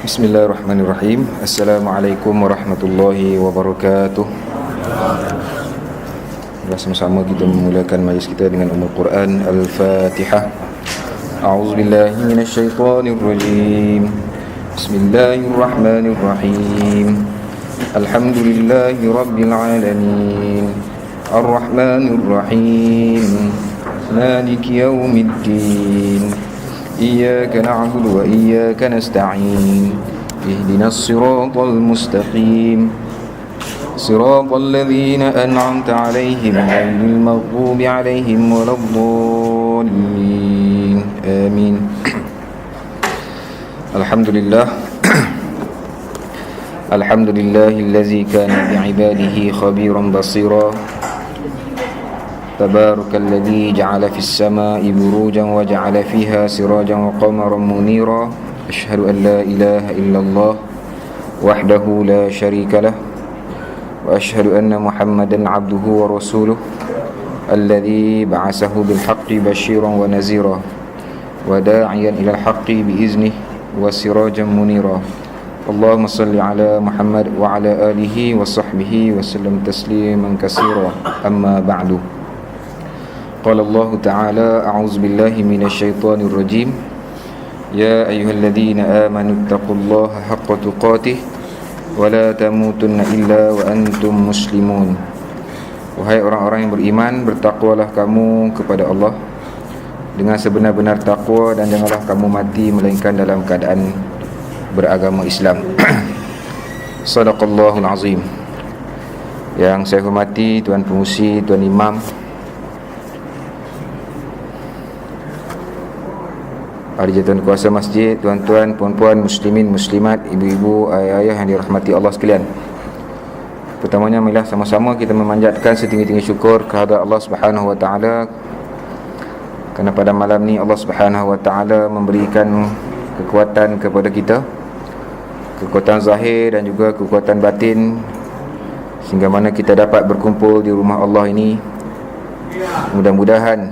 Bismillahirrahmanirrahim. Assalamualaikum warahmatullahi wabarakatuh. Bersama-sama kita memulakan majlis kita dengan Ummul Quran Al-Fatihah. A'udzubillahi minasyaitonirrajim. Bismillahirrahmanirrahim. Alhamdulillahi rabbil alamin. Ar-Rahmanirrahim. Maliki yaumiddin. إياك نعبد وإياك نستعين اهدنا الصراط المستقيم صراط الذين أنعمت عليهم غير المغضوب عليهم ولا الضالين آمين. الحمد لله الحمد لله الذي كان بعباده خبيرا بصيرا تبارك الذي جعل في السماء بروجا وجعل فيها سراجا وقمرا منيرا أشهد أن لا إله إلا الله وحده لا شريك له وأشهد أن محمدا عبده ورسوله الذي بعثه بالحق بشيرا ونذيرا وداعيا إلى الحق بإذنه وسراجا منيرا اللهم صل على محمد وعلى آله وصحبه وسلم تسليما كثيرا أما بعد. قال الله تعالى أعوذ بالله من الشيطان الرجيم يا أيها الذين آمنوا اتقوا الله حق تقاته ولا تموتن إلا وأنتم مسلمون. Wahai orang-orang yang beriman, bertakwalah kamu kepada Allah dengan sebenar-benar takwa dan janganlah kamu mati melainkan dalam keadaan beragama Islam. Sadaqallahul azim. Yang saya hormati Tuan Pengurusi, Tuan Imam, ahli jawatan kuasa masjid, tuan-tuan, puan-puan, muslimin, muslimat, ibu-ibu, ayah-ayah yang dirahmati Allah sekalian. Pertamanya, marilah sama-sama kita memanjatkan setinggi-tinggi syukur kehadrat Allah Subhanahu wa taala kerana pada malam ni Allah Subhanahu wa taala memberikan kekuatan kepada kita, kekuatan zahir dan juga kekuatan batin, sehingga mana kita dapat berkumpul di rumah Allah ini. Mudah-mudahan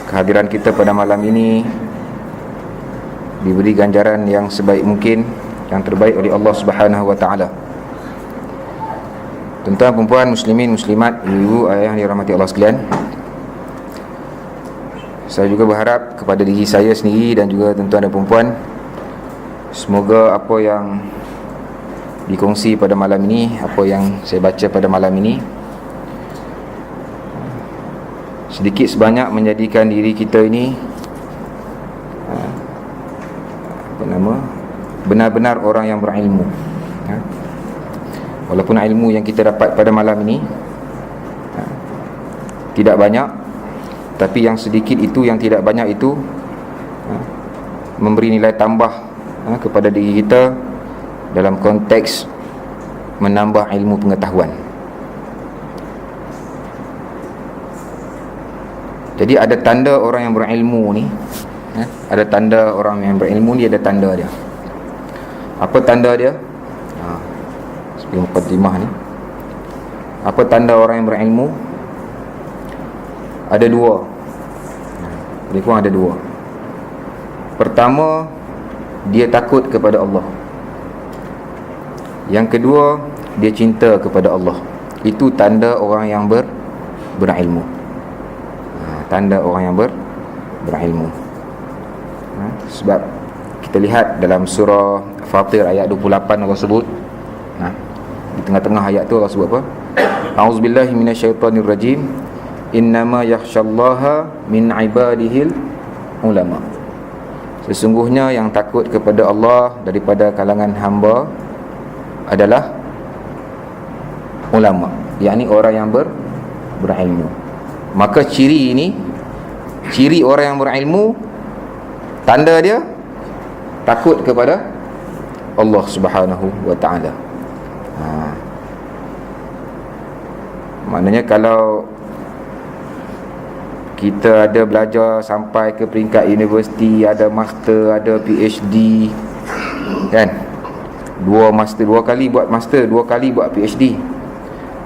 kehadiran kita pada malam ini diberi ganjaran yang sebaik mungkin, yang terbaik oleh Allah Subhanahu wa taala. Tuan-tuan, perempuan, muslimin, muslimat, ibu, ayah yang dirahmati Allah sekalian, saya juga berharap kepada diri saya sendiri dan juga tuan-tuan dan perempuan, semoga apa yang dikongsi pada malam ini, apa yang saya baca pada malam ini, sedikit sebanyak menjadikan diri kita ini benar-benar orang yang berilmu. Walaupun ilmu yang kita dapat pada malam ini tidak banyak, tapi yang sedikit itu, yang tidak banyak itu memberi nilai tambah kepada diri kita dalam konteks menambah ilmu pengetahuan. Jadi ada tanda orang yang berilmu ni, ada tanda orang yang berilmu ni, ada tanda dia. Apa tanda dia? Sebelum mukadimah ni, apa tanda orang yang berilmu? Ada dua. Lebih kurang ada dua. Pertama, dia takut kepada Allah. Yang kedua, dia cinta kepada Allah. Itu tanda orang yang berilmu. Tanda orang yang berilmu. Sebab kita lihat dalam surah Fatir ayat 28, Allah sebut, di tengah-tengah ayat tu Allah sebut apa? A'udzubillahi minasyaitonirrajim. Innama yakhsyallaha min ibadihil ulama. Sesungguhnya yang takut kepada Allah daripada kalangan hamba adalah ulama, yakni orang yang berilmu. Maka ciri ini, ciri orang yang berilmu, tanda dia takut kepada Allah Subhanahu wa taala. Maknanya kalau kita ada belajar sampai ke peringkat universiti, ada master, ada PhD, kan? Dua kali buat master, 2 kali buat PhD.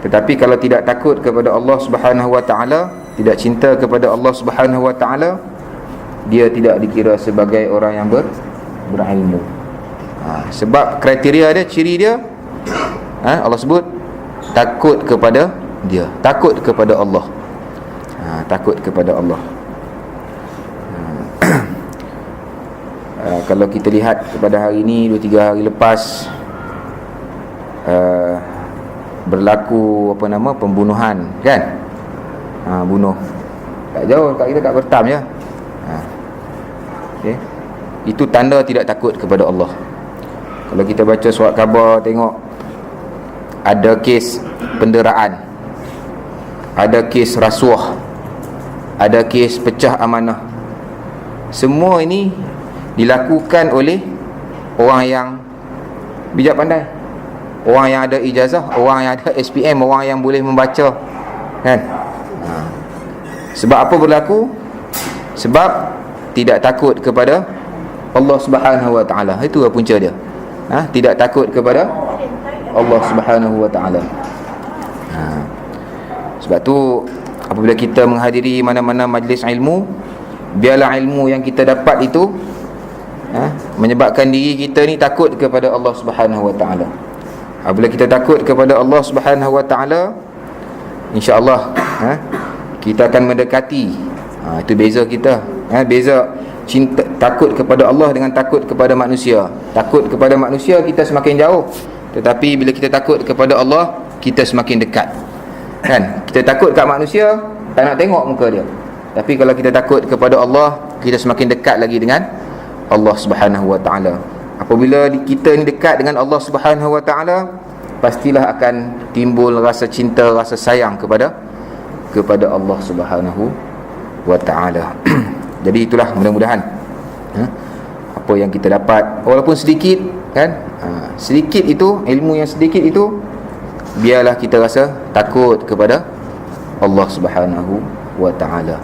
Tetapi kalau tidak takut kepada Allah Subhanahu wa taala, tidak cinta kepada Allah Subhanahu wa taala, dia tidak dikira sebagai orang yang berilmu. Sebab kriteria dia, ciri dia, Allah sebut takut kepada dia, takut kepada Allah. Takut kepada Allah. Kalau kita lihat kepada hari ini, 2-3 hari lepas, berlaku pembunuhan, kan? Bunuh tak jauh kat kita, kat Bertam je. Okay. Itu tanda tidak takut kepada Allah. Kalau kita baca surat khabar, tengok ada kes penderaan, ada kes rasuah, ada kes pecah amanah. Semua ini dilakukan oleh orang yang bijak pandai, orang yang ada ijazah, orang yang ada SPM, orang yang boleh membaca, kan? Sebab apa berlaku? Sebab tidak takut kepada Allah Subhanahu wa taala. Itu punca dia. Tidak takut kepada Allah Subhanahu wa taala. Sebab tu apabila kita menghadiri mana-mana majlis ilmu, biarlah ilmu yang kita dapat itu menyebabkan diri kita ni takut kepada Allah Subhanahu wa taala. Apabila kita takut kepada Allah Subhanahu wa taala, insya-Allah kita akan mendekati. Itu beza kita. Beza cinta, takut kepada Allah dengan takut kepada manusia. Takut kepada manusia kita semakin jauh, tetapi bila kita takut kepada Allah, kita semakin dekat. Kan? Kita takut kat manusia, tak nak tengok muka dia. Tapi kalau kita takut kepada Allah, kita semakin dekat lagi dengan Allah Subhanahu wa taala. Apabila kita ni dekat dengan Allah Subhanahu wa taala, pastilah akan timbul rasa cinta, rasa sayang kepada Allah Subhanahu wa taala. Jadi itulah, mudah-mudahan apa yang kita dapat, walaupun sedikit, kan? Sedikit itu, ilmu yang sedikit itu, biarlah kita rasa takut kepada Allah Subhanahu wa taala.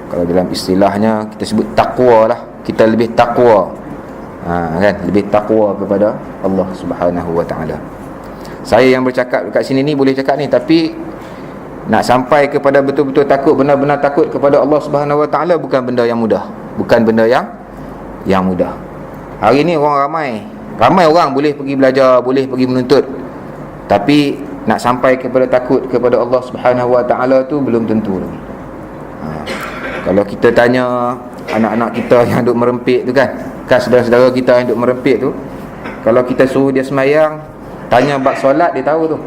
Kalau dalam istilahnya kita sebut takwa lah, kita lebih takwa, kan? Lebih takwa kepada Allah Subhanahu wa taala. Saya yang bercakap dekat sini ni boleh cakap ni, tapi nak sampai kepada betul-betul takut, benar-benar takut kepada Allah Subhanahu wa taala, bukan benda yang mudah. Bukan benda yang mudah. Hari ni orang ramai orang boleh pergi belajar, boleh pergi menuntut, tapi nak sampai kepada takut kepada Allah Subhanahu wa taala tu belum tentu lagi. Kalau kita tanya anak-anak kita yang duk merempit tu, kan saudara-saudara kita yang duk merempit tu, kalau kita suruh dia semayang, tanya bab solat, dia tahu tu.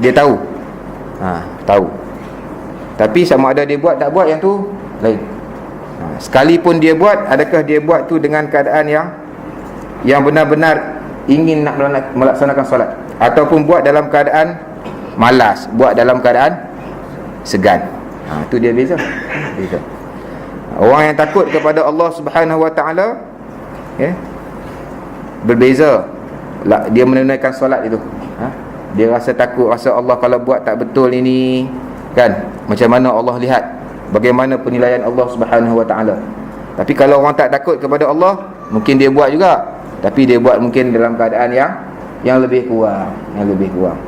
Dia tahu. Tahu. Tapi sama ada dia buat tak buat, yang tu lain. Sekalipun dia buat, adakah dia buat tu dengan keadaan yang benar-benar ingin nak melaksanakan solat, ataupun buat dalam keadaan malas, buat dalam keadaan segan. Tu dia beza. Orang yang takut kepada Allah Subhanahu wa taala, berbeza. Dia menunaikan solat itu, dia rasa takut, rasa Allah kalau buat tak betul ini, kan, macam mana Allah lihat, bagaimana penilaian Allah Subhanahu wa taala. Tapi kalau orang tak takut kepada Allah, mungkin dia buat juga, tapi dia buat mungkin dalam keadaan yang lebih kurang, yang lebih kurang.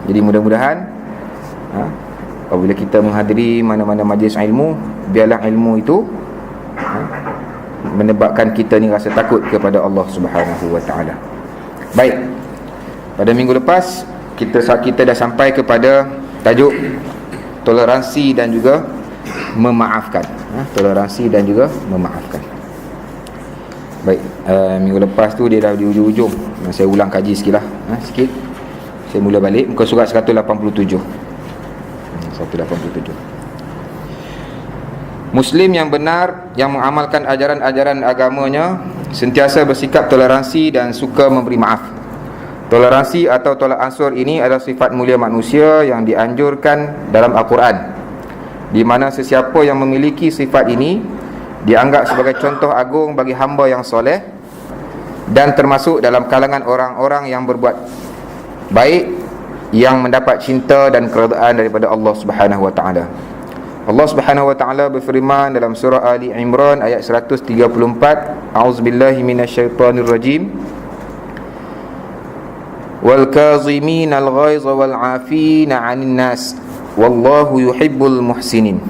Jadi mudah-mudahan apabila kita menghadiri mana-mana majlis ilmu, biarlah ilmu itu menyebabkan kita ni rasa takut kepada Allah Subhanahu wa taala. Baik. Pada minggu lepas kita dah sampai kepada tajuk toleransi dan juga memaafkan. Toleransi dan juga memaafkan. Baik, minggu lepas tu dia dah di ujung-ujung. Saya ulang kaji sikitlah, sikit. Saya mula balik muka surat 187. Muslim yang benar, yang mengamalkan ajaran-ajaran agamanya, sentiasa bersikap toleransi dan suka memberi maaf. Toleransi atau tolak ansur ini adalah sifat mulia manusia yang dianjurkan dalam Al-Quran, di mana sesiapa yang memiliki sifat ini dianggap sebagai contoh agung bagi hamba yang soleh dan termasuk dalam kalangan orang-orang yang berbuat baik, yang mendapat cinta dan keredaan daripada Allah Subhanahu wa taala. Allah Subhanahu wa taala berfirman dalam surah Ali Imran ayat 134, A'udzubillahi minasyaitonir rajim. Wal kaziminal ghaiza wal 'afina 'anil nas wallahu yuhibbul muhsinin.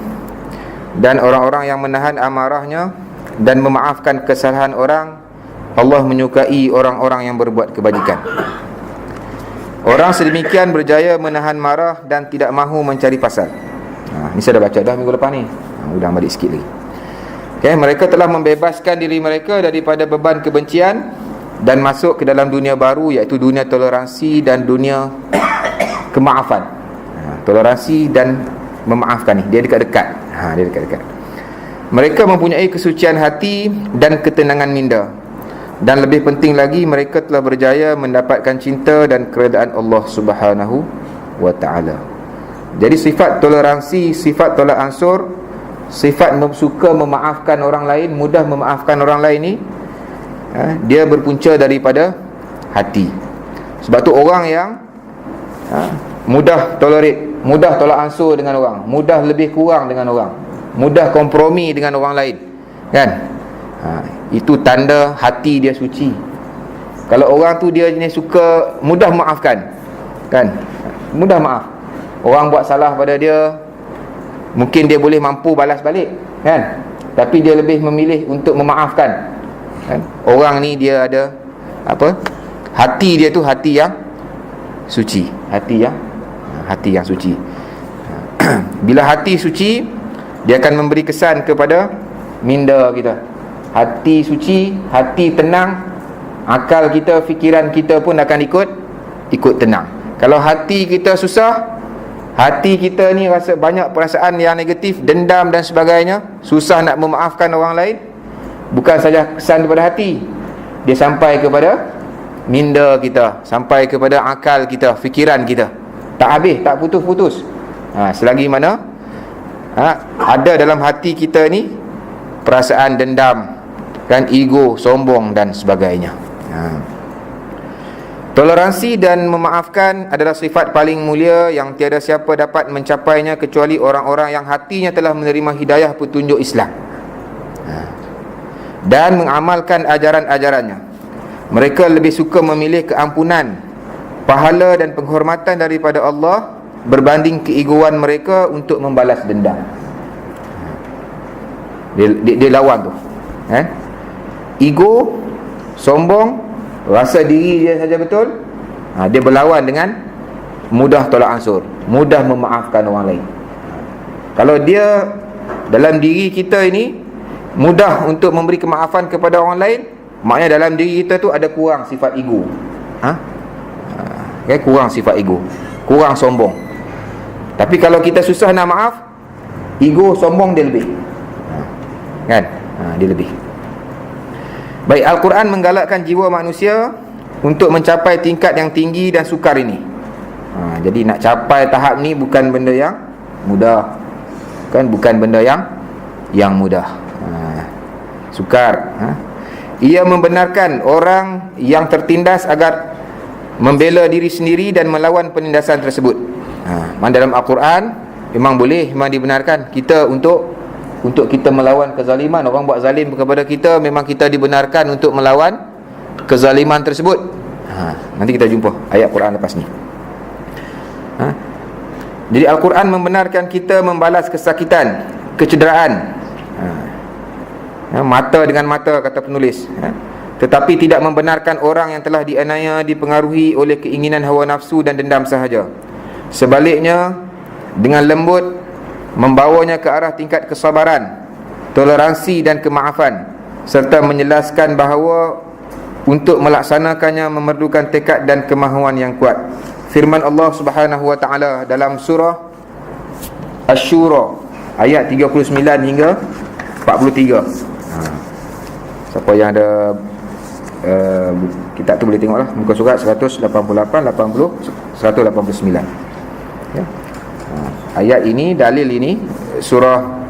dan orang-orang yang menahan amarahnya dan memaafkan kesalahan orang, Allah menyukai orang-orang yang berbuat kebajikan. Orang sedemikian berjaya menahan marah dan tidak mahu mencari pasal. Ni saya dah baca dah minggu lepas ni. Udah balik sikit lagi. Mereka telah membebaskan diri mereka daripada beban kebencian dan masuk ke dalam dunia baru, iaitu dunia toleransi dan dunia kemaafan. Toleransi dan memaafkan ni, dia dekat-dekat. Dia dekat-dekat. Mereka mempunyai kesucian hati dan ketenangan minda. Dan lebih penting lagi, mereka telah berjaya mendapatkan cinta dan keredaan Allah Subhanahu wa ta'ala. Jadi sifat toleransi, sifat tolak ansur, sifat suka memaafkan orang lain, mudah memaafkan orang lain ni, dia berpunca daripada hati. Sebab tu orang yang mudah tolerate, mudah tolak ansur dengan orang, mudah lebih kurang dengan orang, mudah kompromi dengan orang lain, kan? Itu tanda hati dia suci. Kalau orang tu dia jenis suka mudah maafkan, kan? Mudah maaf. Orang buat salah pada dia, mungkin dia boleh mampu balas balik, kan? Tapi dia lebih memilih untuk memaafkan, kan? Orang ni dia ada apa? Hati dia tu hati yang suci, hati yang suci. Bila hati suci, dia akan memberi kesan kepada minda kita. Hati suci, hati tenang, akal kita, fikiran kita pun akan ikut tenang. Kalau hati kita susah, hati kita ni rasa banyak perasaan yang negatif, dendam dan sebagainya, susah nak memaafkan orang lain, bukan saja kesan daripada hati, dia sampai kepada minda kita, sampai kepada akal kita, fikiran kita. Tak habis, tak putus-putus. Selagi mana ada dalam hati kita ni perasaan dendam, kan, ego, sombong dan sebagainya. Toleransi dan memaafkan adalah sifat paling mulia yang tiada siapa dapat mencapainya kecuali orang-orang yang hatinya telah menerima hidayah petunjuk Islam dan mengamalkan ajaran-ajarannya. Mereka lebih suka memilih keampunan, pahala dan penghormatan daripada Allah berbanding keegoan mereka untuk membalas dendam. Dia lawan tu, ego, sombong, rasa diri dia saja betul, dia berlawan dengan mudah tolak ansur, mudah memaafkan orang lain. Kalau dia dalam diri kita ini mudah untuk memberi kemaafan kepada orang lain, maknanya dalam diri kita tu ada kurang sifat ego. Kurang sifat ego, kurang sombong. Tapi kalau kita susah nak maaf, ego, sombong dia lebih, kan? Dia lebih. Baik, Al-Quran menggalakkan jiwa manusia untuk mencapai tingkat yang tinggi dan sukar ini. Jadi nak capai tahap ni bukan benda yang mudah, kan? Bukan benda yang mudah, sukar. Ia membenarkan orang yang tertindas agar membela diri sendiri dan melawan penindasan tersebut. Dalam Al-Quran memang boleh, memang dibenarkan kita untuk kita melawan kezaliman. Orang buat zalim kepada kita, memang kita dibenarkan untuk melawan kezaliman tersebut. Nanti kita jumpa ayat Quran lepas ni. Jadi Al-Quran membenarkan kita membalas kesakitan, kecederaan, mata dengan mata, kata penulis, tetapi tidak membenarkan orang yang telah dianiaya dipengaruhi oleh keinginan hawa nafsu dan dendam sahaja. Sebaliknya, dengan lembut membawanya ke arah tingkat kesabaran, toleransi dan kemaafan, serta menjelaskan bahawa untuk melaksanakannya memerlukan tekad dan kemahuan yang kuat. Firman Allah Subhanahu wa taala dalam surah Asy-Syura ayat 39 hingga 43. Siapa yang ada kitab tu boleh tengoklah, muka surat 188, 80, 189. Ya. Ayat ini, dalil ini, surah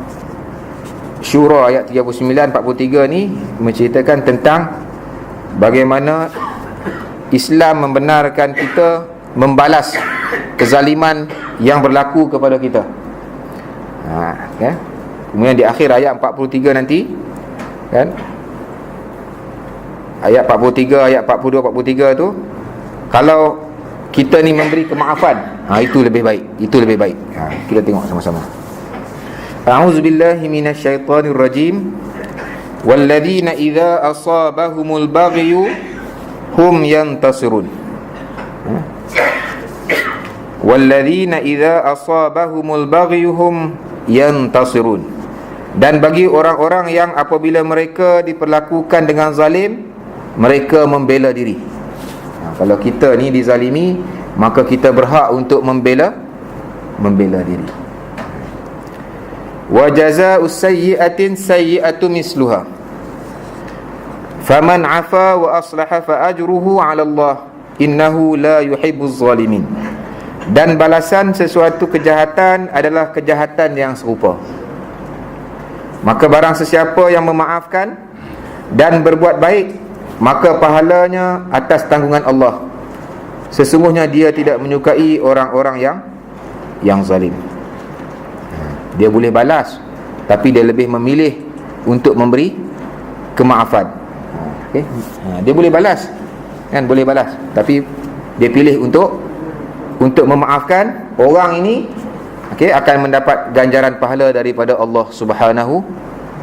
Syura ayat 39, 43 ni menceritakan tentang bagaimana Islam membenarkan kita membalas kezaliman yang berlaku kepada kita. Kemudian di akhir ayat 43 nanti, kan, ayat 43, ayat 42, 43 tu, kalau kita ni memberi kemaafan, itu lebih baik, itu lebih baik. Kita tengok sama-sama. A'udzubillahi minasyaitonir rajim. Walladzina idza asabahumul baghyu hum yantasirun. Walladzina idza asabahumul baghyu hum yantasirun. Dan bagi orang-orang yang apabila mereka diperlakukan dengan zalim, mereka membela diri. Kalau kita ni dizalimi, maka kita berhak untuk membela diri. Wa jazaa'us sayyi'atin sayyi'atu misluha. Faman 'afa wa aslaha fa ajruhu 'ala Allah. Innahu la yuhibbuz zalimin. Dan balasan sesuatu kejahatan adalah kejahatan yang serupa. Maka barang sesiapa yang memaafkan dan berbuat baik, maka pahalanya atas tanggungan Allah. Sesungguhnya dia tidak menyukai orang-orang yang zalim. Dia boleh balas, tapi dia lebih memilih untuk memberi kemaafan. Okay? Dia boleh balas, kan, boleh balas, tapi dia pilih untuk memaafkan orang ini. Okay, akan mendapat ganjaran pahala daripada Allah Subhanahu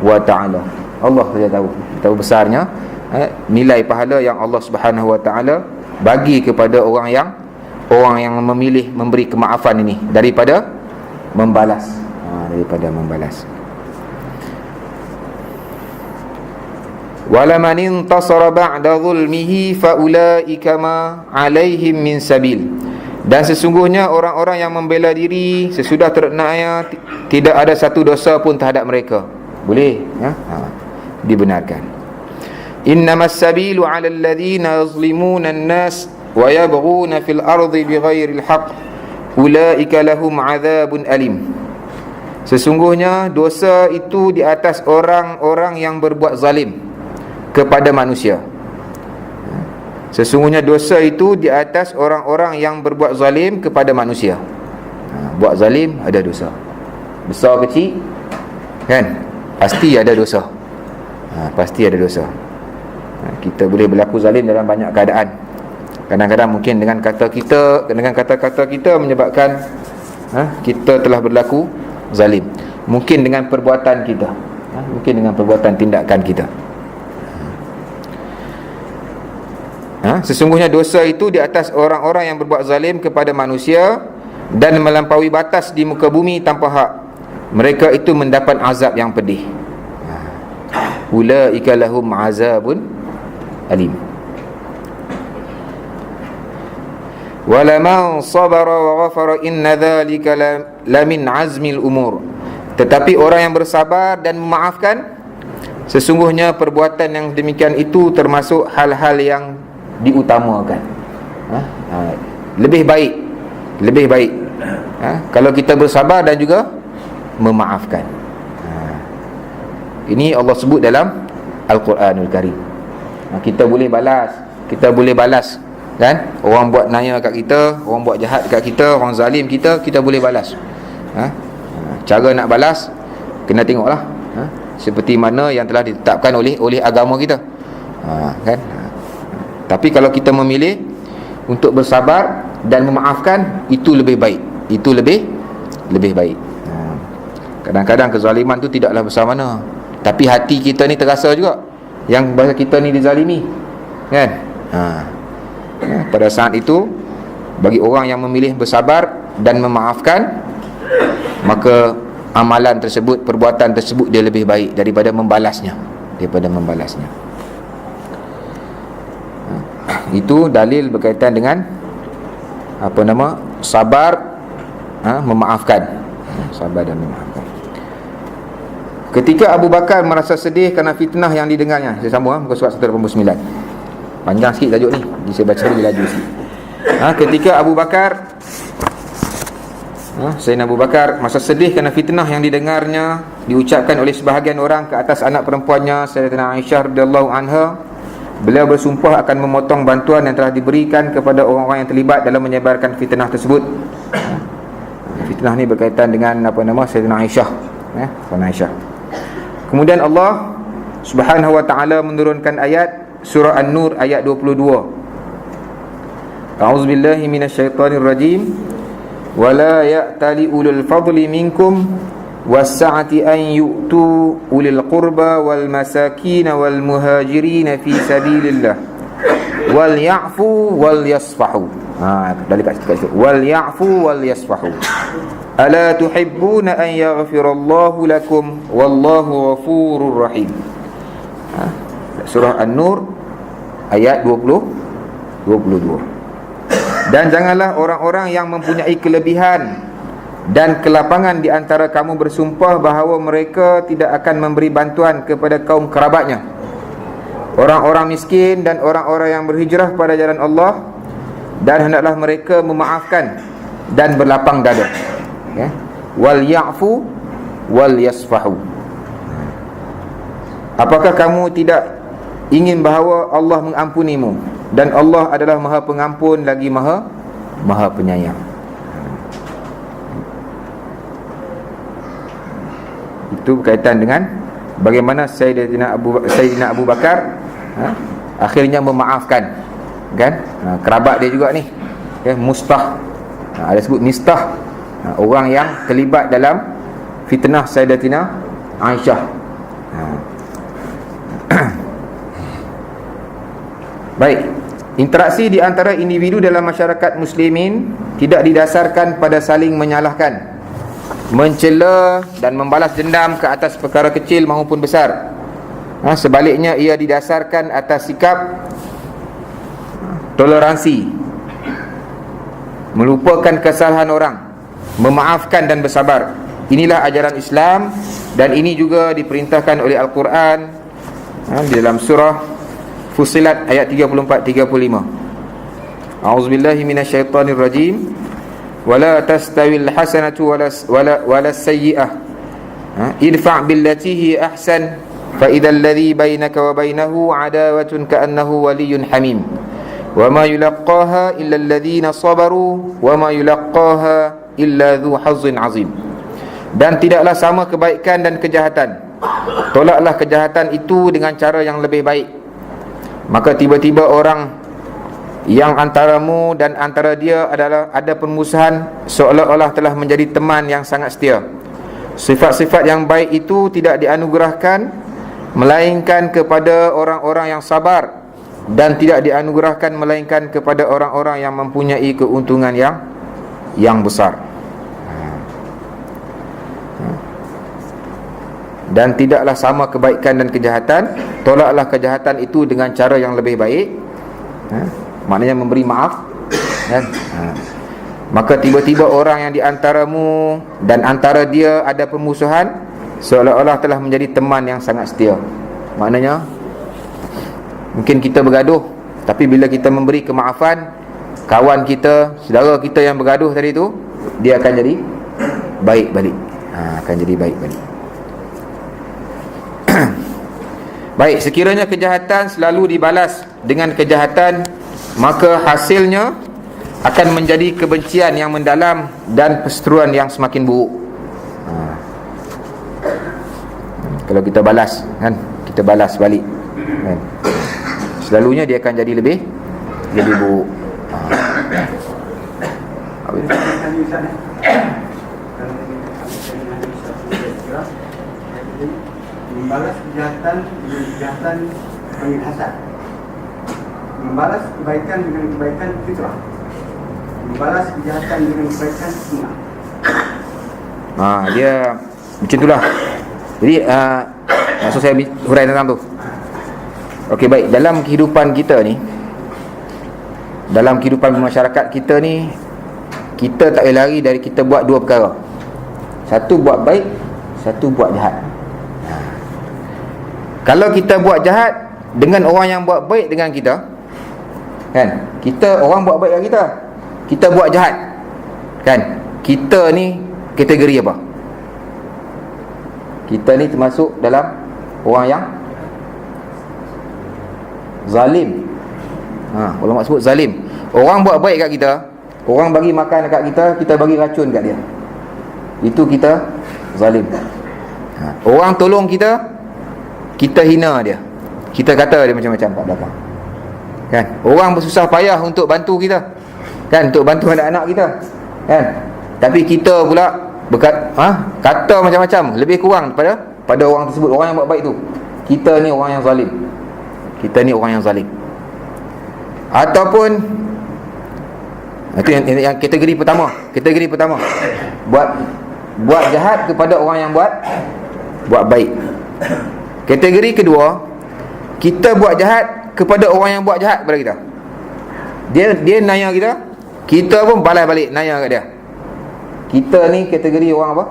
wa ta'ala. Allah saja tahu besarnya nilai pahala yang Allah Subhanahu wa ta'ala bagi kepada orang yang memilih memberi kemaafan ini daripada membalas. Wala man intasara ba'da zulmihi fa ulaika ma 'alaihim min sabil. Dan sesungguhnya orang-orang yang membela diri sesudah terkena tidak ada satu dosa pun terhadap mereka. Boleh, ya? Dibenarkan. Innamas sabilu 'alal ladzina yuzlimuna an-nas wa yabghuna fil ardi bighairil haqq ulaika lahum 'adzabun alim. Sesungguhnya dosa itu di atas orang-orang yang berbuat zalim kepada manusia. Sesungguhnya dosa itu di atas orang-orang yang berbuat zalim kepada manusia. Buat zalim ada dosa, besar kecil, kan? Pasti ada dosa. Pasti ada dosa. Kita boleh berlaku zalim dalam banyak keadaan. Kadang-kadang mungkin dengan kata-kata kita menyebabkan kita telah berlaku zalim. Mungkin dengan perbuatan kita, mungkin dengan perbuatan tindakan kita. Sesungguhnya dosa itu di atas orang-orang yang berbuat zalim kepada manusia dan melampaui batas di muka bumi tanpa hak. Mereka itu mendapat azab yang pedih. Ulaika lahum azabun alim. Walaman sabara wa ghafara inna dhalika lamin azmil umur. Tetapi orang yang bersabar dan memaafkan, sesungguhnya perbuatan yang demikian itu termasuk hal-hal yang diutamakan. Lebih baik kalau kita bersabar dan juga memaafkan. Ini Allah sebut dalam Al-Quranul Karim. Kita boleh balas, kan? Orang buat naya kat kita, orang buat jahat kat kita, orang zalim kita boleh balas. Cara nak balas kena tengoklah, seperti mana yang telah ditetapkan oleh agama kita, kan? Tapi kalau kita memilih untuk bersabar dan memaafkan, itu lebih baik. Itu lebih baik. Kadang-kadang kezaliman tu tidaklah besar mana, tapi hati kita ni terasa juga yang bahasa kita ni dizalimi, kan? Pada saat itu, bagi orang yang memilih bersabar dan memaafkan, maka amalan tersebut, perbuatan tersebut dia lebih baik daripada membalasnya. Itu dalil berkaitan dengan sabar, memaafkan. Sabar dan memaafkan. Ketika Abu Bakar merasa sedih kerana fitnah yang didengarnya. Saya sambung muka surat 189. Panjang sikit tajuk ni, jadi saya baca lebih laju sikit. Ketika Abu Bakar Sayyidina Abu Bakar masa sedih kerana fitnah yang didengarnya diucapkan oleh sebahagian orang ke atas anak perempuannya Sayyidatina Aisyah radhiyallahu anha. Beliau bersumpah akan memotong bantuan yang telah diberikan kepada orang-orang yang terlibat dalam menyebarkan fitnah tersebut. Fitnah ni berkaitan dengan Sayyidina Aisyah, Aisyah. Kemudian Allah Subhanahu wa ta'ala menurunkan ayat surah An-Nur ayat 22. A'udzubillahi minasyaitonir rajim. Wala ya'tali ulul fadli minkum was-sa'ati an yu'tu ulil qurba wal masakin wal muhajirin fi sabilillah wal ya'fu wal yasfahu. Dari kat situ. Wal ya'fu wal yasfahu. Ala tuhibbuna an yaghfirallahu lakum wallahu ghafurur rahim. Surah An-Nur ayat 22. Dan janganlah orang-orang yang mempunyai kelebihan dan kelapangan di antara kamu bersumpah bahawa mereka tidak akan memberi bantuan kepada kaum kerabatnya, orang-orang miskin dan orang-orang yang berhijrah pada jalan Allah, dan hendaklah mereka memaafkan dan berlapang dada. Wal ya'fu wal yasfahu. Apakah kamu tidak ingin bahawa Allah mengampunimu, dan Allah adalah Maha Pengampun lagi Maha Penyayang. Itu berkaitan dengan bagaimana Sayyidina Abu Bakar akhirnya memaafkan, kan? Kerabat dia juga ni, Mustah, ada sebut Mistah, orang yang terlibat dalam fitnah Sayyidatina Aisyah. Baik, interaksi di antara individu dalam masyarakat muslimin tidak didasarkan pada saling menyalahkan, mencela dan membalas dendam ke atas perkara kecil maupun besar. Sebaliknya ia didasarkan atas sikap toleransi, melupakan kesalahan orang, memaafkan dan bersabar. Inilah ajaran Islam, dan ini juga diperintahkan oleh Al-Quran di dalam surah Fussilat ayat 34-35. A'udzubillahi minasyaitonir rajim. Wala tastawil hasanatu wala sayyi'ah. Idfa' billati hi ahsan fa idzal ladzi bainaka wa bainahu adawatun ka'annahu waliyyun hamim. Wa ma yulaqqaha illa alladhina sabaru wa ma yulaqqaha illa dzu hazzin 'azim. Dan tidaklah sama kebaikan dan kejahatan. Tolaklah kejahatan itu dengan cara yang lebih baik. Maka tiba-tiba orang yang antaramu dan antara dia adalah ada permusuhan, seolah-olah telah menjadi teman yang sangat setia. Sifat-sifat yang baik itu tidak dianugerahkan melainkan kepada orang-orang yang sabar, dan tidak dianugerahkan melainkan kepada orang-orang yang mempunyai keuntungan yang besar. Dan tidaklah sama kebaikan dan kejahatan. Tolaklah kejahatan itu dengan cara yang lebih baik, maknanya memberi maaf, kan? Maka tiba-tiba orang yang di antaramu dan antara dia ada permusuhan, seolah-olah telah menjadi teman yang sangat setia. Maknanya mungkin kita bergaduh, tapi bila kita memberi kemaafan, kawan kita, saudara kita yang bergaduh tadi tu, dia akan jadi baik balik. Akan jadi baik balik. Baik, sekiranya kejahatan selalu dibalas dengan kejahatan, maka hasilnya akan menjadi kebencian yang mendalam dan perseteruan yang semakin buruk. Kalau kita balas, kan, kita balas balik, kan, selalunya dia akan jadi lebih buruk. Membalas kejahatan dengan kejahatan panggil hasad. Membalas kebaikan dengan kebaikan fitrah. Membalas kejahatan dengan kebaikan sunnah. Dia macam itulah. Jadi maksud saya huraian tentang tu. Okey, baik, dalam kehidupan kita ni, dalam kehidupan masyarakat kita ni, kita tak boleh lari dari kita buat dua perkara. Satu buat baik, satu buat jahat. Kalau kita buat jahat dengan orang yang buat baik dengan kita, kan, kita, orang buat baik dengan kita, kita buat jahat, kan, kita ni kategori apa? Kita ni termasuk dalam orang yang zalim. Ulama sebut zalim. Orang buat baik kat kita, orang bagi makan dekat kita, kita bagi racun kat dia, itu kita zalim. Orang tolong kita, kita hina dia, kita kata dia macam-macam kat belakang, kan. Orang bersusah payah untuk bantu kita, kan, untuk bantu anak-anak kita, kan, tapi kita pula kata macam-macam, lebih kurang pada orang tersebut, orang yang buat baik tu. Kita ni orang yang zalim. Kita ni orang yang zalim. Ataupun itu yang kategori pertama. Kategori pertama, buat jahat kepada orang yang buat baik. Kategori kedua, kita buat jahat kepada orang yang buat jahat kepada kita. Dia naya kita, kita pun balas balik naya kat dia. Kita ni kategori orang apa?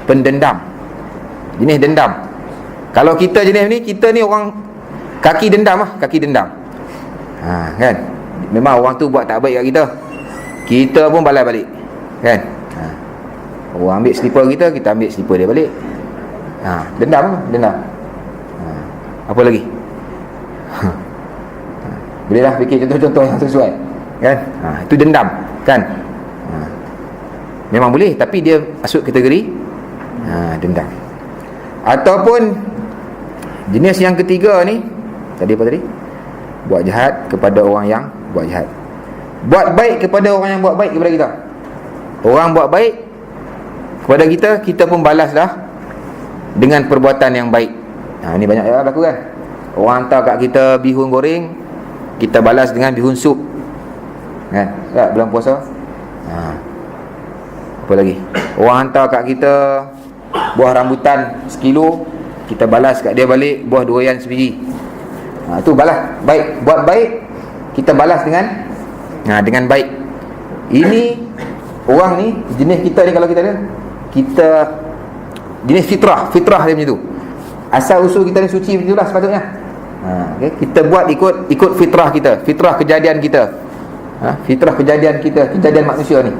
Pendendam. Jenis dendam. Kalau kita jenis ni, kita ni orang kaki dendam lah, kaki dendam. Kan? Memang orang tu buat tak baik kat kita, kita pun balas balik. Kan? Orang ambil slipper kita, kita ambil slipper dia balik. Dendam lah, dendam. Apa lagi? Bolehlah fikir contoh-contoh yang sesuai. Kan? Itu dendam. Kan? Memang boleh, tapi dia masuk kategori dendam. Ataupun jenis yang ketiga ni, tadi apa tadi? Buat jahat kepada orang yang buat jahat. Buat baik kepada orang yang buat baik kepada kita. Orang buat baik kepada kita, kita pun balaslah dengan perbuatan yang baik. Ini banyak ya berlaku kan. Orang hantar kat kita bihun goreng, kita balas dengan bihun sup. Kan? Tak bulan puasa. Apa lagi? Orang hantar kat kita buah rambutan sekilo, kita balas kat dia balik buah durian sebiji. Itu balas baik. Buat baik, kita balas dengan baik. Ini orang ni, jenis kita ni, kalau kita jenis fitrah dia macam tu. Asal usul kita ni suci itulah sepatutnya. Okay? Kita buat ikut fitrah kita, fitrah kejadian kita. Fitrah kejadian kita, kejadian manusia ni.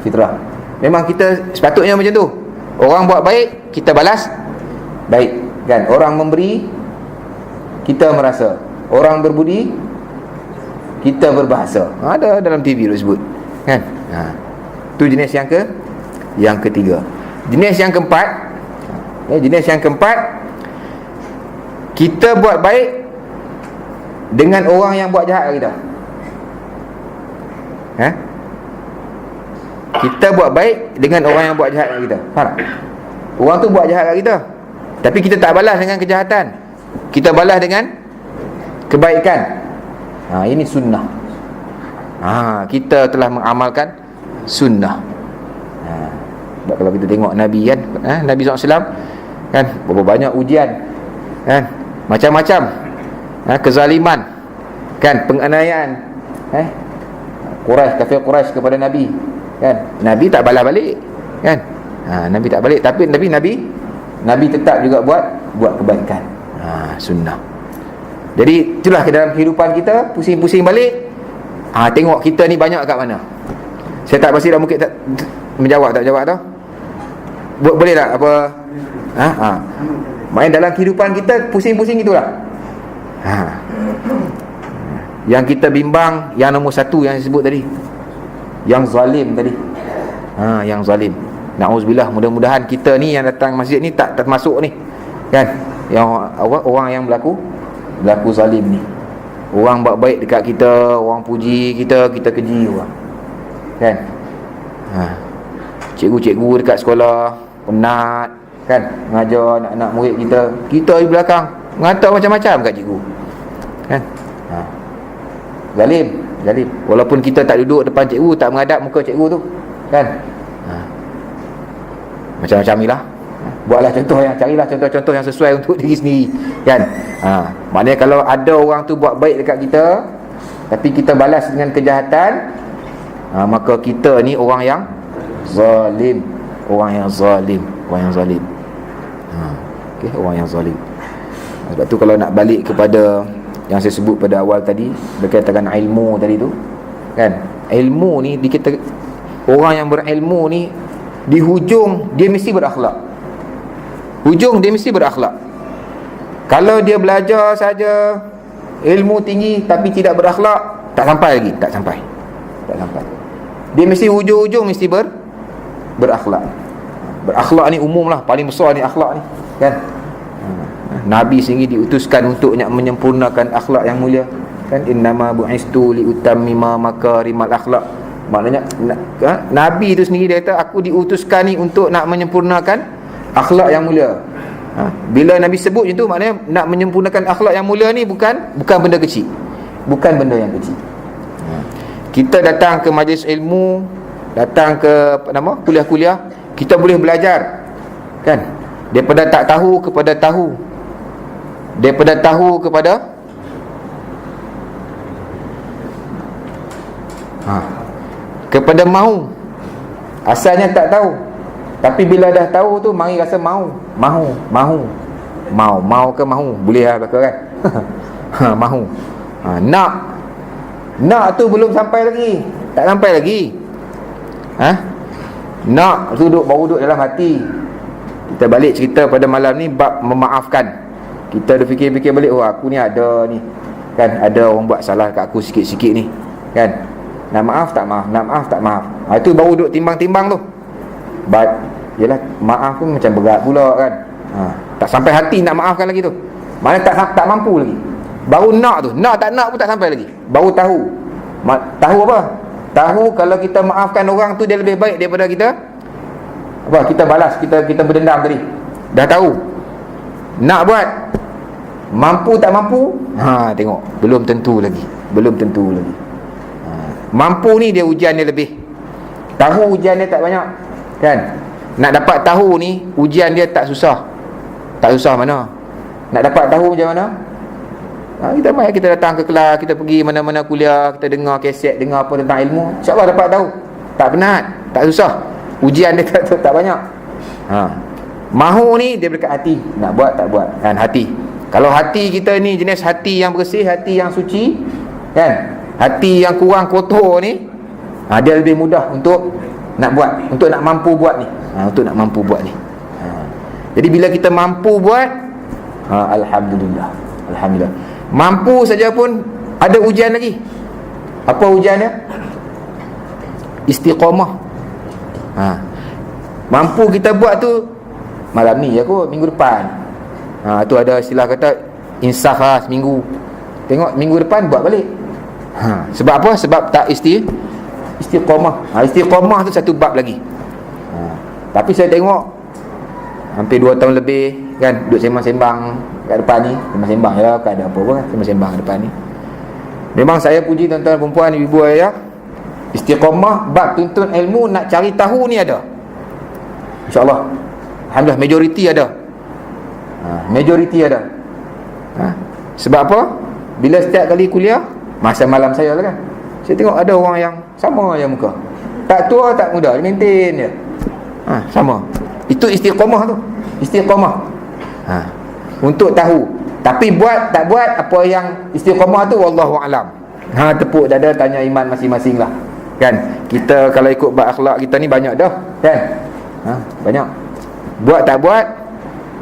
Fitrah. Memang kita sepatutnya macam tu. Orang buat baik, kita balas baik. Kan? Orang memberi, kita merasa. Orang berbudi, kita berbahasa. Ada dalam TV tu sebut. Kan? Itu jenis yang ketiga. Jenis yang keempat, kita buat baik dengan orang yang buat jahat kita. Kita buat baik dengan orang yang buat jahat kat kita. Faham? Orang tu buat jahat kat kita, tapi kita tak balas dengan kejahatan, kita balas dengan kebaikan. Ini sunnah. Kita telah mengamalkan sunnah. Sebab kalau kita tengok Nabi kan, Nabi SAW kan, berapa banyak ujian kan, macam-macam, kezaliman kan, penganiayaan kafir Quraisy kepada Nabi kan. Nabi tak balas balik kan. Nabi tak balik, tapi Nabi tetap juga buat kebaikan. Sunnah. Jadi itulah dalam kehidupan kita, pusing-pusing balik, tengok kita ni banyak kat mana. Saya tak pasti dah mungkin tak menjawab tau. Boleh tak apa? Main dalam kehidupan kita pusing-pusing itulah. Yang kita bimbang, yang nombor satu yang saya sebut tadi, yang zalim tadi. Yang zalim. Na'udzubillah, mudah-mudahan kita ni yang datang masjid ni tak termasuk ni. Kan? Yang orang yang berlaku zalim ni. Orang buat baik dekat kita, orang puji kita, kita keji orang. Kan? Cikgu-cikgu dekat sekolah penat kan, mengajar anak-anak murid kita di belakang ngata macam-macam kat cikgu. Kan? Zalim. Walaupun kita tak duduk depan cikgu, tak menghadap muka cikgu tu. Kan? Macam-macam ni lah. Buatlah contoh carilah contoh-contoh yang sesuai untuk diri sendiri. Kan? Maknanya kalau ada orang tu buat baik dekat kita, tapi kita balas dengan kejahatan, maka kita ni orang yang zalim. Orang yang zalim. Orang yang zalim. Sebab tu kalau nak balik kepada yang saya sebut pada awal tadi, berkaitan dengan ilmu tadi tu kan, ilmu ni dikita, orang yang berilmu ni di hujung dia mesti berakhlak. Kalau dia belajar saja, ilmu tinggi tapi tidak berakhlak, tak sampai. Dia mesti hujung-hujung mesti berakhlak. Berakhlak ni umum lah, paling besar ni akhlak ni kan. Nabi sendiri diutuskan untuk menyempurnakan akhlak yang mulia kan. Innama bu'istu li utammima makarimal akhlak. Maknanya Nabi itu sendiri dia kata, aku diutuskan ni untuk nak menyempurnakan akhlak yang mulia. Bila Nabi sebut itu, maknanya nak menyempurnakan akhlak yang mulia ni bukan benda kecil. Bukan benda yang kecil. Kita datang ke majlis ilmu, datang ke kuliah-kuliah, kita boleh belajar, kan? Daripada tak tahu kepada tahu, daripada tahu kepada mahu. Asalnya tak tahu, tapi bila dah tahu tu mari rasa mahu ke mahu, boleh lah belaka kan. Mahu. Nak tu belum sampai lagi, tak sampai lagi. Nak tu baru duduk dalam hati. Kita balik cerita pada malam ni bab memaafkan. Kita dah fikir-fikir balik, aku ni ada ni, kan, ada orang buat salah kat aku sikit-sikit ni, kan. Nak maaf tak maaf, nak maaf tak maaf. Itu baru duduk timbang-timbang tu. Yelah, maaf pun macam berat pula, kan. Tak sampai hati nak maafkan lagi tu. Mana tak mampu lagi. Baru nak tu, nak tak nak pun tak sampai lagi. Baru tahu. Tahu apa? Tahu kalau kita maafkan orang tu dia lebih baik daripada kita kita balas, kita berdendam tadi. Dah tahu. Nak buat, mampu tak mampu, tengok, belum tentu lagi. Mampu ni dia ujian dia lebih. Tahu ujian dia tak banyak, kan. Nak dapat tahu ni ujian dia tak susah. Tak susah mana. Nak dapat tahu macam mana? Kita datang ke kelas, kita pergi mana-mana kuliah, kita dengar kaset, dengar apa tentang ilmu, insya-Allah dapat tahu. Tak penat, tak susah. Ujian dia tak banyak. Mahu ni dia berkat hati, nak buat tak buat, kan, hati. Kalau hati kita ni jenis hati yang bersih, hati yang suci, kan, hati yang kurang kotor ni, dia lebih mudah untuk nak buat, untuk nak mampu buat ni. Jadi bila kita mampu buat, alhamdulillah. Mampu saja pun ada ujian lagi. Apa ujiannya? Istiqamah. Mampu kita buat tu malam ni aku, minggu depan. Tu ada istilah kata insaf lah, seminggu. Tengok minggu depan buat balik. Sebab apa? Sebab tak istiqamah. Istiqamah tu satu bab lagi. Tapi saya tengok hampir 2 tahun lebih, kan, duduk sembang-sembang kat depan ni. Sembang-sembang je lah, tak ada apa-apa kan, sembang-sembang kat depan ni. Memang saya puji tuan-tuan perempuan, ibu ayah, istiqamah bab tuntut ilmu, nak cari tahu ni ada, InsyaAllah. Alhamdulillah, majoriti ada. Sebab apa? Bila setiap kali kuliah, masa malam saya lah, kan, saya tengok ada orang yang sama je muka, tak tua tak muda, dia maintain je. Sama. Itu istiqamah tu. Untuk tahu. Tapi buat tak buat, apa yang istiqamah tu wallahu alam. Tepuk dada, tanya iman masing-masing lah, kan. Kita kalau ikut bab akhlak kita ni banyak dah, kan. Banyak. Buat tak buat,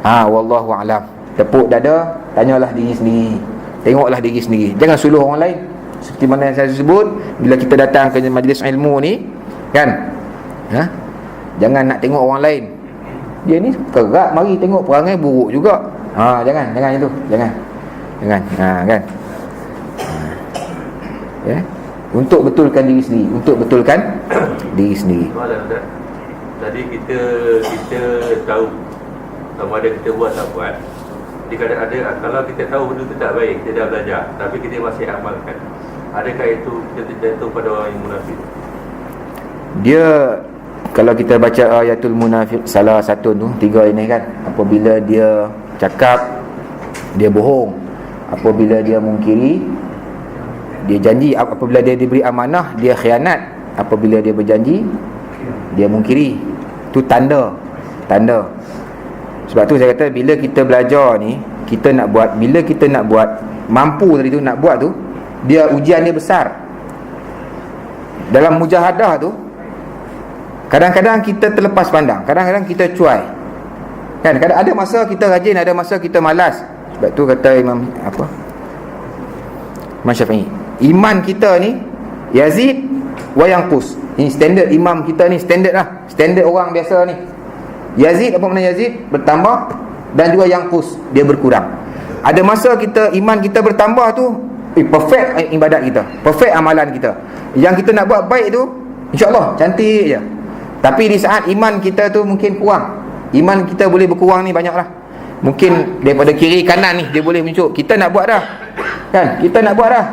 wallahu alam. Tepuk dada, tanyalah diri sendiri. Tengoklah diri sendiri. Jangan suluh orang lain. Seperti mana yang saya sebut, bila kita datang ke majlis ilmu ni, kan, jangan nak tengok orang lain. Dia ni kerak, mari tengok perangai buruk juga. Jangan itu. Jangan. Kan. Ya. Untuk betulkan diri sendiri. Tadi kita tahu sama ada kita buat tak buat. Jika ada kalau kita tahu benda itu tak baik, kita dah belajar, tapi kita masih amalkan, adakah itu kita terjatuh pada orang yang munafik? Dia, kalau kita baca ayatul munafiq salah satu tu, 3 ini kan, apabila dia cakap dia bohong, apabila dia mungkiri dia janji, apabila dia diberi amanah dia khianat, apabila dia berjanji dia mungkiri. Tu tanda. Sebab tu saya kata bila kita belajar ni, kita nak buat, bila kita nak buat, mampu tadi tu nak buat tu, dia ujian dia besar. Dalam mujahadah tu kadang-kadang kita terlepas pandang, kadang-kadang kita cuai, kan. Kadang ada masa kita rajin, ada masa kita malas. Sebab tu kata Imam Syafi'i, iman kita ni yazid wa yanqus. Ini standard imam kita ni, standard lah, standard orang biasa ni. Yazid, apa makna yazid? Bertambah, dan juga yanqus, dia berkurang. Ada masa kita iman kita bertambah tu, perfect ibadat kita, perfect amalan kita. Yang kita nak buat baik tu InsyaAllah cantik je. Tapi di saat iman kita tu mungkin kurang, iman kita boleh berkurang ni banyak lah. Mungkin daripada kiri kanan ni dia boleh muncul. Kita nak buat dah, kan? Kita nak buat dah.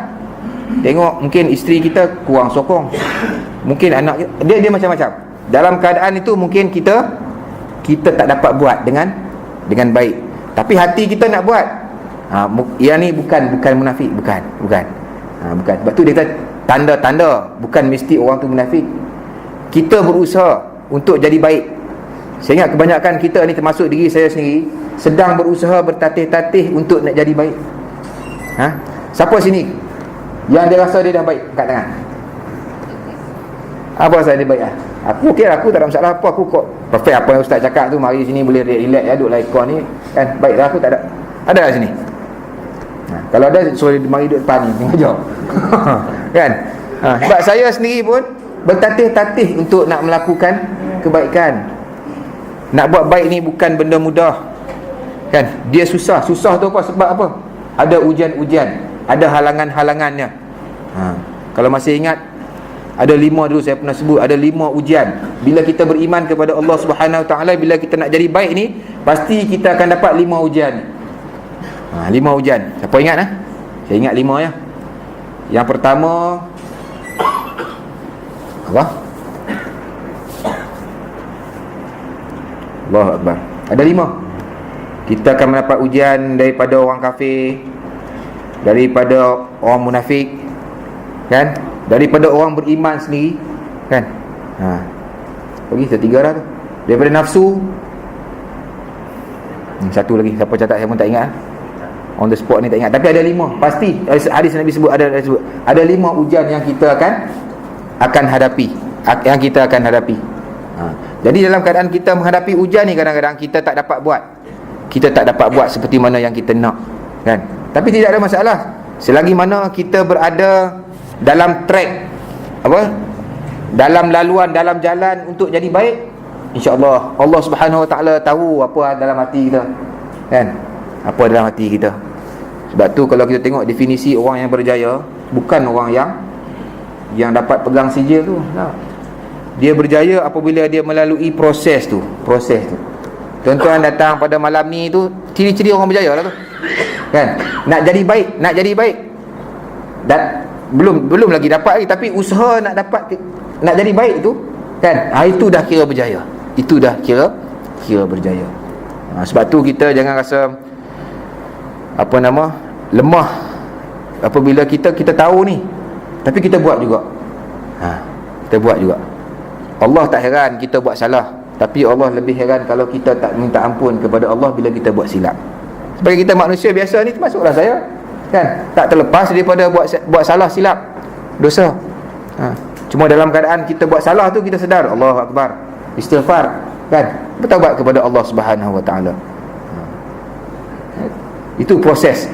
Tengok mungkin isteri kita kurang sokong, mungkin anak dia macam-macam. Dalam keadaan itu mungkin kita tak dapat buat dengan baik. Tapi hati kita nak buat. Yang ni bukan munafik, bukan. Bukan. Sebab tu dia kata tanda-tanda, bukan mesti orang tu munafik. Kita berusaha untuk jadi baik. Saya ingat kebanyakan kita ni, termasuk diri saya sendiri, sedang berusaha bertatih-tatih untuk nak jadi baik. Siapa sini yang dia rasa dia dah baik? Angkat tangan. Apa rasa dia baik? Aku okey, aku tak ada masalah apa. Aku kok perfect apa yang ustaz cakap tu. Mari sini boleh relax ya, duduk like ni kan. Baiklah, aku tak ada. Ada kat sini. Kalau ada, suruh mari duduk depan ni, tengok jauh. Kan? Sebab saya sendiri pun bertatih-tatih untuk nak melakukan kebaikan. Nak buat baik ni bukan benda mudah, kan? Dia susah. Susah tu apa? Sebab apa? Ada ujian-ujian, ada halangan-halangannya. Kalau masih ingat, ada 5 dulu saya pernah sebut, ada 5 ujian. Bila kita beriman kepada Allah Subhanahu Wa Taala, bila kita nak jadi baik ni, pasti kita akan dapat 5 ujian. 5 ujian. Siapa ingat? Saya ingat 5 ya. Yang pertama apa? Allahu Akbar. Ada 5. Kita akan mendapat ujian daripada orang kafir, daripada orang munafik, kan? Daripada orang beriman sendiri, kan? Bagi setiga dah tu. Daripada nafsu. Satu lagi, siapa catat saya pun tak ingat. On the spot ni tak ingat. Tapi ada 5. Pasti hadis Nabi sebut, ada 5 ujian yang kita akan hadapi. Yang kita akan hadapi. Jadi dalam keadaan kita menghadapi ujian ni, kadang-kadang kita tak dapat buat. Kita tak dapat buat seperti mana yang kita nak, kan? Tapi tidak ada masalah. Selagi mana kita berada dalam track, dalam laluan, dalam jalan untuk jadi baik, insya-Allah Allah Subhanahu Wa Taala tahu apa dalam hati kita, kan? Apa dalam hati kita. Sebab tu kalau kita tengok definisi orang yang berjaya, bukan orang yang dapat pegang sijil tu. Dia berjaya apabila dia melalui proses tu. Tuan-tuan datang pada malam ni tu, ciri-ciri orang berjaya lah tu, kan? Nak jadi baik dan belum lagi dapat lagi, tapi usaha nak jadi baik tu, kan? Itu dah kira berjaya. Itu dah kira berjaya. Sebab tu kita jangan rasa lemah apabila kita tahu ni, tapi kita buat juga. Kita buat juga. Allah tak heran kita buat salah, tapi Allah lebih heran kalau kita tak minta ampun kepada Allah bila kita buat silap. Sebagai kita manusia biasa ni, termasuklah saya, kan? Tak terlepas daripada buat salah, silap, dosa. Cuma dalam keadaan kita buat salah tu, kita sedar, Allahu Akbar, istighfar, kan? Bertaubat kepada Allah Subhanahu Wa Taala. Itu proses.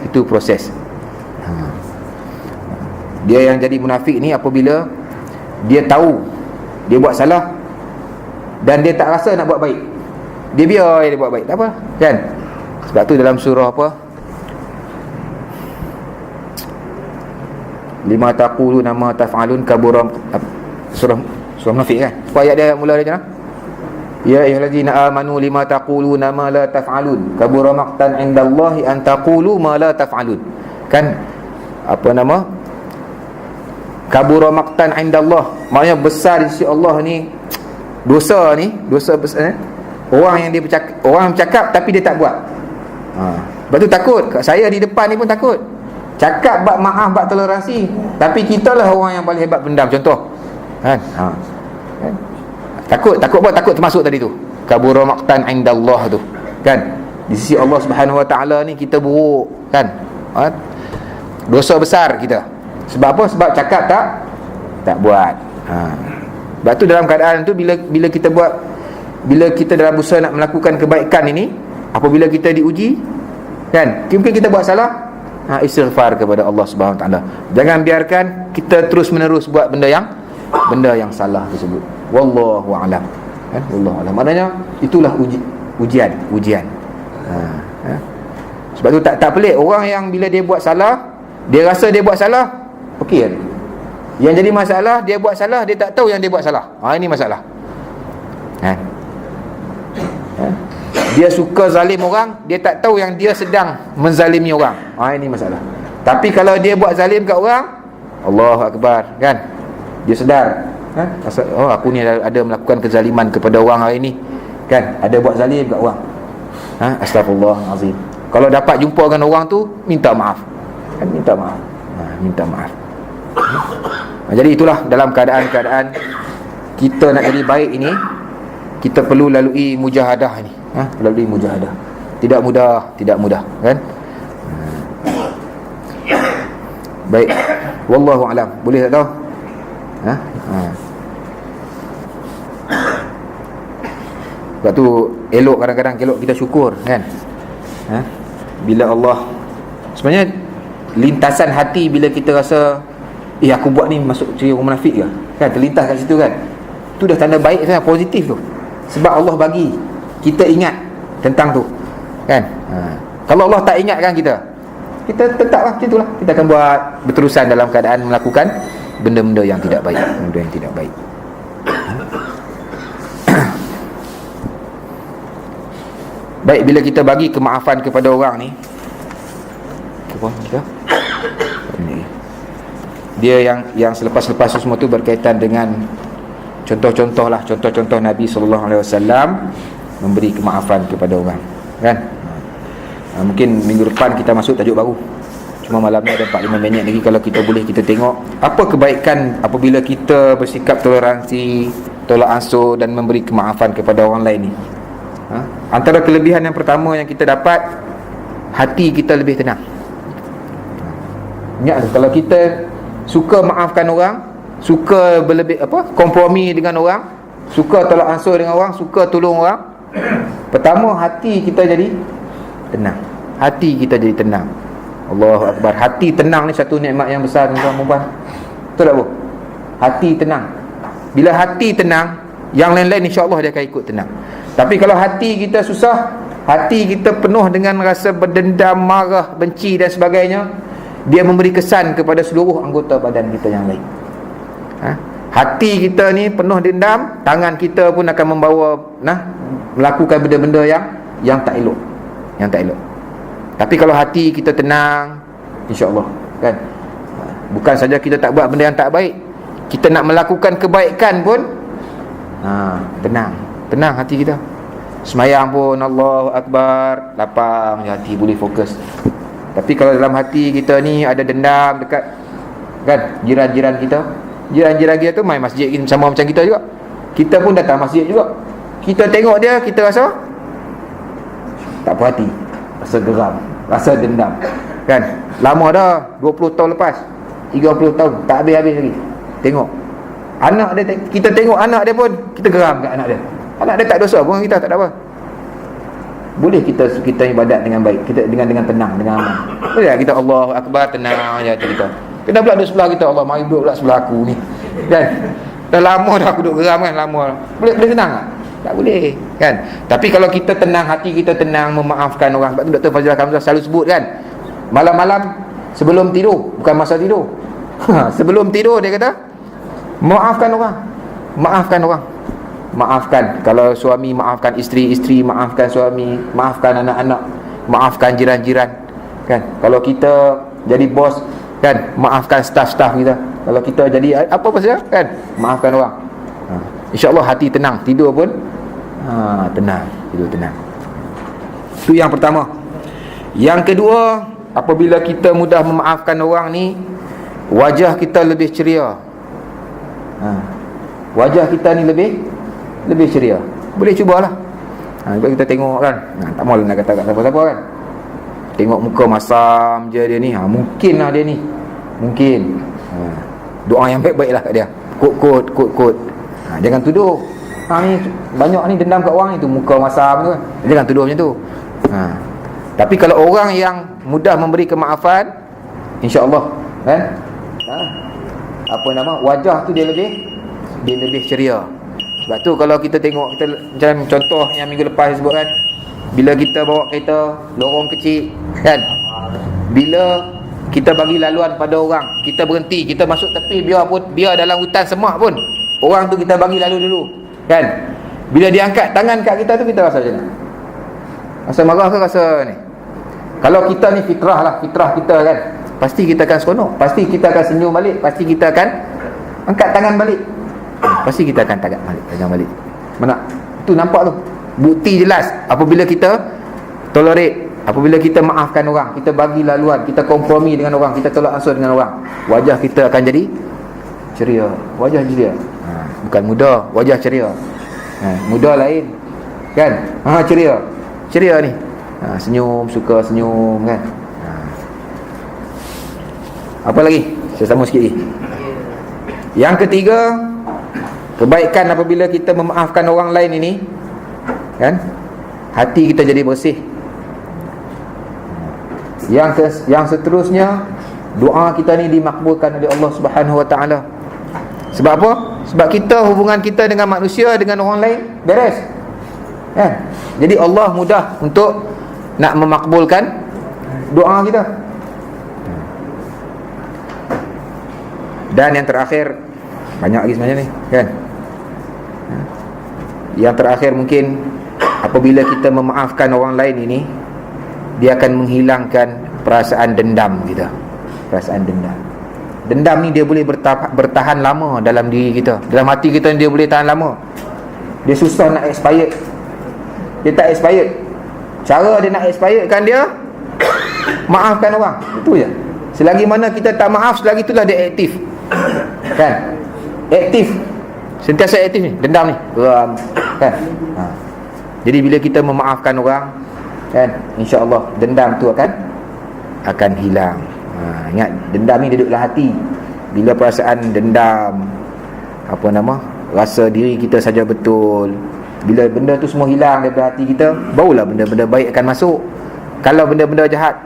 Dia yang jadi munafik ni apabila dia tahu dia buat salah dan dia tak rasa nak buat baik, dia biar dia buat baik, tak apa, kan? Sebab tu dalam surah apa, lima taqulu nama taf'alun kabura, surah munafik, kan? Apa ayat dia mula dia macam mana? Ya ayyuhallazina amanu lima taquluna ma la taf'alun kabura maqtan 'indallahi an taqulu ma la taf'alun. Kan kabura maqtan 'indallah, maknanya besar di sisi Allah ni dosa besar. Orang yang bercakap tapi dia tak buat. Lepas tu takut. Saya di depan ni pun takut. Cakap bab maaf, bab toleransi, tapi kitalah orang yang paling hebat pendam, contoh, kan? Takut apa? Takut termasuk tadi tu, kabura maqtan 'indallah tu, kan? Di sisi Allah Subhanahu Wa Taala ni kita buruk, kan? Dosa besar kita. Sebab apa? Sebab cakap tak buat. Sebab tu dalam keadaan tu, bila kita dalam usaha nak melakukan kebaikan ini, apabila kita diuji, kan? Mungkin kita buat salah, istighfar kepada Allah Subhanahu Wa Taala. Jangan biarkan kita terus menerus buat benda yang salah tersebut. Wallahu a'lam. Kan? Wallahu a'lam. Maknanya itulah ujian. Sebab tu tak pelik orang yang bila dia buat salah, dia rasa dia buat salah, okey kan? Yang jadi masalah, dia buat salah, dia tak tahu yang dia buat salah. Ini masalah. Dia suka zalim orang, dia tak tahu yang dia sedang menzalimi orang. Ini masalah. Tapi kalau dia buat zalim kat orang, Allahu Akbar, kan? Dia sedar, aku ni ada melakukan kezaliman kepada orang hari ni, kan? Ada buat zalim kat orang. Astagfirullahalazim. Kalau dapat jumpa dengan orang tu, minta maaf. Minta maaf. Minta maaf. Jadi itulah dalam keadaan-keadaan kita nak jadi baik ini, kita perlu lalui mujahadah ni. Lalui mujahadah. Tidak mudah, kan? Baik. Wallahu alam. Boleh tak tahu? Sebab tu elok kadang-kadang kita syukur, kan? Bila Allah, sebenarnya lintasan hati bila kita rasa aku buat ni masuk ciri orang munafik ke, kan? Terlintas kat situ, kan? Tu dah tanda baik, positif tu. Sebab Allah bagi kita ingat tentang tu, kan? Kalau Allah tak ingatkan kita tetaplah macam itulah. Kita akan buat berterusan dalam keadaan melakukan benda-benda yang tidak baik, benda yang tidak baik. Baik, bila kita bagi kemaafan kepada orang ni, dia yang selepas-lepas semua tu berkaitan dengan contoh-contoh Nabi SAW memberi kemaafan kepada orang, kan? Mungkin minggu depan kita masuk tajuk baru. Cuma malam ni ada 4-5 minit lagi. Kalau kita boleh, kita tengok apa kebaikan apabila kita bersikap toleransi, tolak ansur dan memberi kemaafan kepada orang lain ni. Antara kelebihan yang pertama yang kita dapat, hati kita lebih tenang. Ingat, kalau kita suka maafkan orang, suka kompromi dengan orang, suka tolak ansur dengan orang, suka tolong orang, pertama hati kita jadi tenang. Hati kita jadi tenang. Allahu Akbar. Hati tenang ni satu nikmat yang besar, tuan-tuan. Betul tak, Bu? Hati tenang. Bila hati tenang, yang lain-lain insya-Allah dia akan ikut tenang. Tapi kalau hati kita susah, hati kita penuh dengan rasa berdendam, marah, benci dan sebagainya, dia memberi kesan kepada seluruh anggota badan kita yang lain. Hati kita ni penuh dendam, tangan kita pun akan membawa melakukan benda-benda yang tak elok. Yang tak elok. Tapi kalau hati kita tenang, insya-Allah, kan? Bukan saja kita tak buat benda yang tak baik, kita nak melakukan kebaikan pun tenang hati kita. Semayang pun Allahu Akbar, lapang hati, boleh fokus. Tapi kalau dalam hati kita ni ada dendam dekat, kan, jiran-jiran kita tu main masjid sama macam kita juga. Kita pun datang masjid juga. Kita tengok dia, kita rasa tak puas hati, rasa geram, rasa dendam, kan? Lama dah, 20 tahun lepas, 30 tahun, tak habis-habis lagi. Tengok anak dia, kita tengok anak dia pun kita geram kat anak dia. Anak dia tak dosa pun, kita tak ada apa. Boleh kita ibadat dengan baik, kita dengan tenang, dengan aman. Boleh tak kita Allahu Akbar, tenang je hati kita. Kena pula duduk sebelah kita, Allah mari duduk pula sebelah aku ni, kan? Dah lama dah aku duduk geram, kan? Lama. Boleh tenang tak? Tak boleh, kan? Tapi kalau kita tenang, hati kita tenang, memaafkan orang. Sebab tu Dr. Fazil Hamzah selalu sebut, kan, malam-malam sebelum tidur, bukan masa tidur, sebelum tidur dia kata maafkan orang. Maafkan kalau suami, maafkan isteri maafkan suami, maafkan anak-anak, maafkan jiran-jiran, kan? Kalau kita jadi bos, kan, maafkan staf-staf kita. Kalau kita jadi apa saja, kan, maafkan orang. InsyaAllah hati tenang, tidur pun tenang, tidur tenang. Itu yang pertama. Yang kedua, apabila kita mudah memaafkan orang ni, wajah kita lebih ceria. Wajah kita ni lebih ceria. Boleh cubalah. Sebab kita tengok, kan, tak mahu nak kata kat siapa-siapa, kan. Tengok muka masam je dia ni, mungkin lah dia ni, mungkin. Doa yang baik-baik lah kat dia. Kot. Jangan tuduh. Ni banyak ni dendam kat orang itu, muka masam tu, kan. Jangan tuduh macam tu. Tapi kalau orang yang mudah memberi kemaafan, insya-Allah, kan, wajah tu dia lebih ceria. Sebab tu kalau kita tengok, kita macam contoh yang minggu lepas saya sebut, kan, bila kita bawa kereta lorong kecil, kan, bila kita bagi laluan pada orang, kita berhenti, kita masuk tepi, biar dalam hutan semua pun orang tu kita bagi lalu dulu, kan? Bila dia angkat tangan kat kita tu, kita rasa macam mana? Rasa marah ke rasa ni? Kalau kita ni fitrah kita kan, pasti kita akan seronok, pasti kita akan senyum balik, pasti kita akan angkat tangan balik, pasti kita akan tangan balik. Mana? Tu nampak tu, bukti jelas apabila kita tolerate, apabila kita maafkan orang, kita bagi laluan, kita kompromi dengan orang, kita tolak ansur dengan orang, wajah kita akan jadi ceria. Wajah ceria, bukan muda, wajah ceria. Muda lain kan, ceria ni, senyum, suka senyum kan. Apa lagi? Saya sambung sikit lagi. Yang ketiga, kebaikan apabila kita memaafkan orang lain ini, kan, hati kita jadi bersih. Yang seterusnya, doa kita ni dimakbulkan oleh Allah Subhanahu Wa Taala. Sebab apa? Sebab kita, hubungan kita dengan manusia, dengan orang lain beres, kan? Jadi Allah mudah untuk nak memakbulkan doa kita. Dan yang terakhir, banyak lagi sebenarnya ni, kan? Yang terakhir mungkin, apabila kita memaafkan orang lain ini, dia akan menghilangkan perasaan dendam kita. Perasaan dendam. Dendam ni dia boleh bertahan lama dalam diri kita, dalam hati kita dia boleh tahan lama. Dia susah nak expired. Dia tak expired. Cara dia nak expiredkan dia, maafkan orang. Itu je. Selagi mana kita tak maaf, selagi itulah dia aktif, kan? Aktif, sentiasa aktif ni, dendam ni, kan? Jadi bila kita memaafkan orang, kan, insya-Allah dendam tu akan hilang. Ingat, dendam ni duduk dalam hati. Bila perasaan dendam, rasa diri kita saja betul, bila benda tu semua hilang daripada hati kita, barulah benda-benda baik akan masuk. Kalau benda-benda jahat,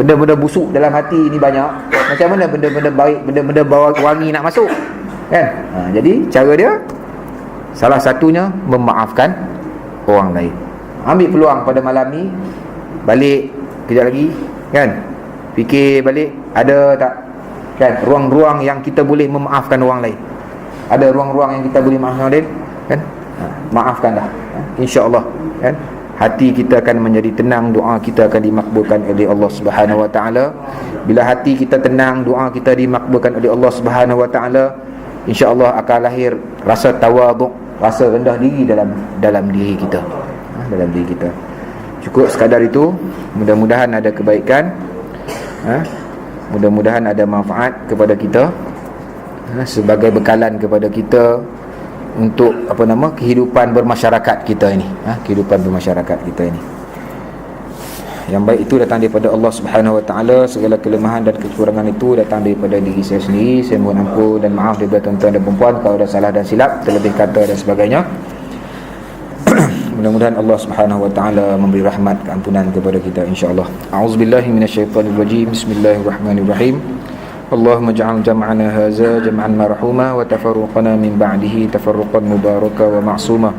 benda-benda busuk dalam hati ni banyak, macam mana benda-benda baik, benda-benda bawa wangi nak masuk, kan? Jadi cara dia, salah satunya memaafkan orang lain. Ambil peluang pada malam ni, balik kejap lagi, kan? Fikir balik, ada tak, kan, ruang-ruang yang kita boleh memaafkan orang lain. Ada ruang-ruang yang kita boleh maafkan orang lain, kan? Maafkan dah, insya-Allah, kan? Hati kita akan menjadi tenang, doa kita akan dimakbulkan oleh Allah Subhanahu Wa Taala. Bila hati kita tenang, doa kita dimakbulkan oleh Allah Subhanahu Wa Taala, insya-Allah akan lahir rasa tawaduk, rasa rendah diri dalam diri kita, dalam diri kita. Cukup sekadar itu. Mudah-mudahan ada kebaikan, mudah-mudahan ada manfaat kepada kita, sebagai bekalan kepada kita untuk kehidupan bermasyarakat kita ini, kehidupan bermasyarakat kita ini. Yang baik itu datang daripada Allah Subhanahu Wa Taala. Segala kelemahan dan kekurangan itu datang daripada diri saya sendiri. Saya mohon ampun dan maaf daripada tuan-tuan dan puan-puan kalau ada salah dan silap, terlebih kata dan sebagainya. Mudah-mudahan Allah Subhanahu Wa Taala memberi rahmat, keampunan kepada kita, insya-Allah. A'udzubillahi minasyaitonirrajim. Bismillahirrahmanirrahim. Allahumma ja'al jam'ana hadza jam'an marhuma wa tafarruqana min ba'dihi tafarruqan mubaraka wa ma'suma.